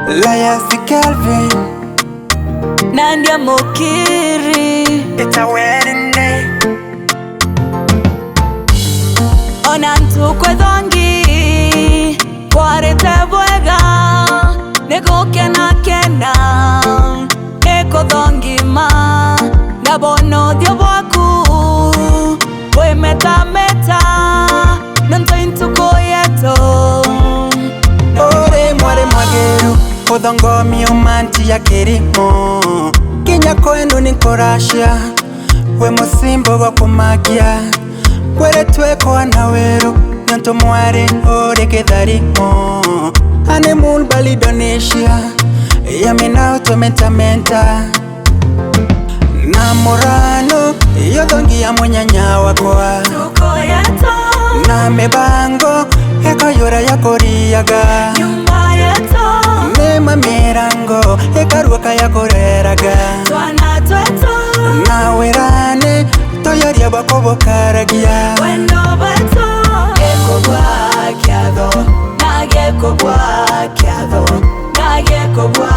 Layasi Calvin Nandia Mokiri. It's a wedding day. Onantu kwethongi Kwarete bwega Nego kena kena Eko thongi ma Nabono dio bwaku We meta meta Nanto intuko yeto Ore mware mwageru Odongo miumanti ya kirimo Kinya koenu ninkorashia We musimbo go kumagia Kwere tweko anaweru Nyanto mware ore ketharimo Honeymoon Bali Donesia Yamina utomentamenta Na morano Yodongi ya mwenyanya wakwa Tuko yeto Na mebango Eka yora ya koriaga Nyumba yeto Nema mirango Eka ruaka ya koreraga Twana tweto Na werane Toyaria bako bokaragia Wendo beto Eko bwa kiado Nageko bwa kiado Nageko bwa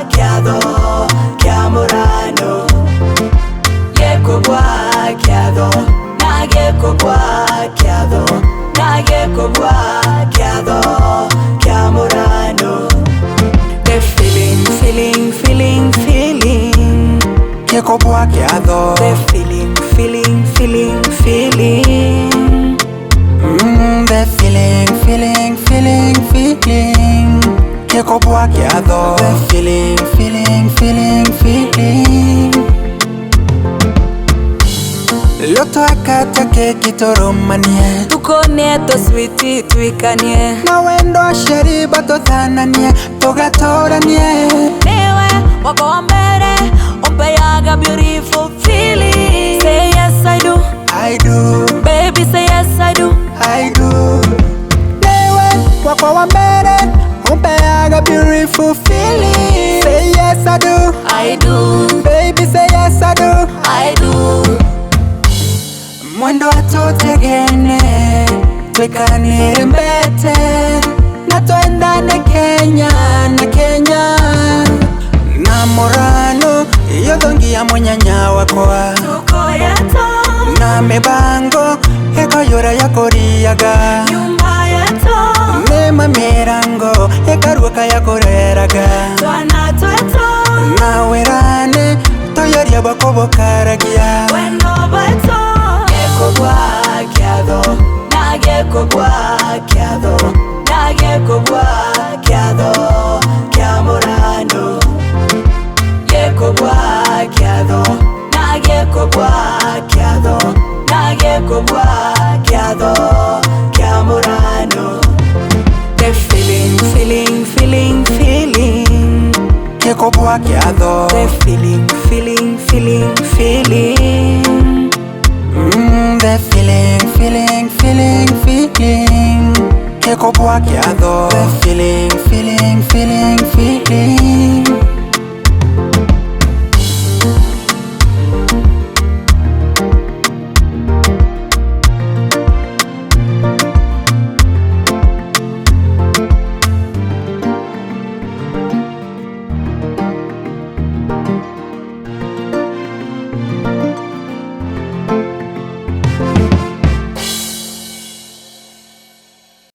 kiado Kia morano Yeko bwa kiado Nageko bwa kiado Nageko bwa kiado Kia morano The feeling, feeling, feeling, feeling Keko bwa kiado The feeling, feeling, feeling, feeling The feeling, feeling, feeling, feeling Keko bwa kiado The feeling, feeling, feeling, feeling Loto akata keki toromanie Tukone to sweetie tuikanie Na wendo sheriba tothananie Togatoranie Newe wako wa mbele Umpeyaga beautiful feeling Say yes I do I do, Baby say yes I do I do Newe wako wa mbele Umpeaga beautiful feeling Say yes I do I do Baby say yes I do I do Mwendo atutegene Twekanire mbete Na tuendane Kenya na Kenya Na morano Yodongi ya mwenyanya wakwa Tuko yeto Na mebango Eko yora ya koriaga Nyumba yeto Nema mirango Eka ruaka ya koreraga Twana tweto Na werane Toyaria bako bokaragia Wendo beto Eko bwa kiado Nageko bwa kiado Nageko bwa kiado Kia morano Yeko bwa kiado Nageko bwa kiado Nageko bwa kiado Kia morano The feeling, feeling, feeling, feeling Keko bwa kiado The feeling, feeling, feeling, feeling The feeling, feeling, feeling, feeling Keko bwa kiado The feeling, feeling, feeling, feeling